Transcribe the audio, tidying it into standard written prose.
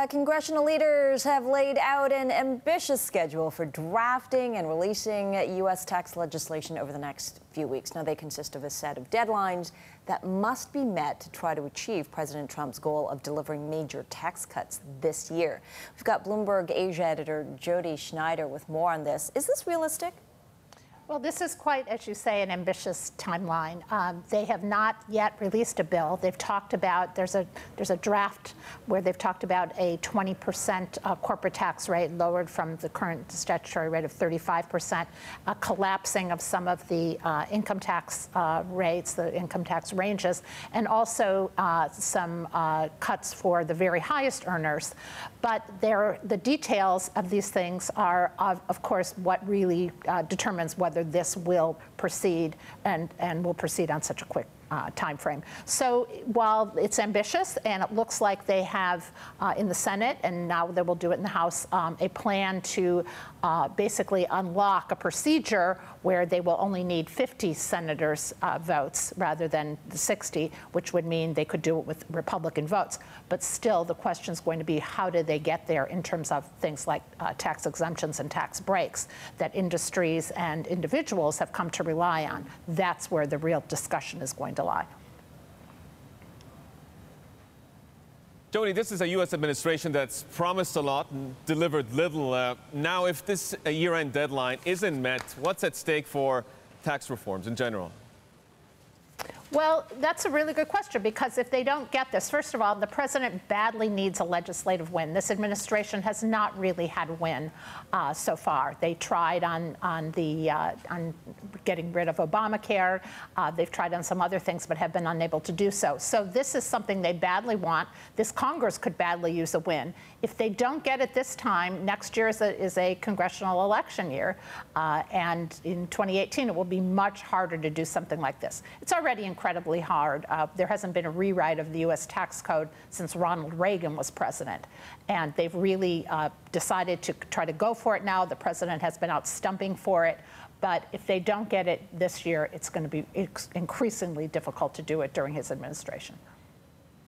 Congressional leaders have laid out an ambitious schedule for drafting and releasing U.S. tax legislation over the next few weeks. Now, they consist of a set of deadlines that must be met to try to achieve President Trump's goal of delivering major tax cuts this year. We've got Bloomberg Asia editor Jodi Schneider with more on this. Is this realistic? Well, this is quite, as you say, an ambitious timeline. They have not yet released a bill. They've talked about, there's a draft where they've talked about a 20% corporate tax rate lowered from the current statutory rate of 35%, a collapsing of some of the income tax rates, the income tax ranges, and also some cuts for the very highest earners. But the details of these things are, of course, what really determines whether this will proceed and will proceed on such a quick time frame. So while it's ambitious, and it looks like they have in the Senate, and now they will do it in the House, a plan to basically unlock a procedure where they will only need 50 senators' votes rather than the 60, which would mean they could do it with Republican votes. But still, the question is going to be, how do they get there in terms of things like tax exemptions and tax breaks that industries and individuals have come to rely on? That's where the real discussion is going to lie. Jodi, this is a U.S. administration that's promised a lot and delivered little. Now, if this year-end deadline isn't met, what's at stake for tax reforms in general? Well, that's a really good question, because if they don't get this, first of all, the president badly needs a legislative win. This administration has not really had a win so far. They tried on getting rid of Obamacare. They've tried on some other things, but have been unable to do so. So this is something they badly want. This Congress could badly use a win. If they don't get it this time, next year is a congressional election year, and in 2018 it will be much harder to do something like this. It's already incredibly hard. There hasn't been a rewrite of the U.S. tax code since Ronald Reagan was president. And they've really decided to try to go for it now. The president has been out stumping for it. But if they don't get it this year, it's going to be increasingly difficult to do it during his administration.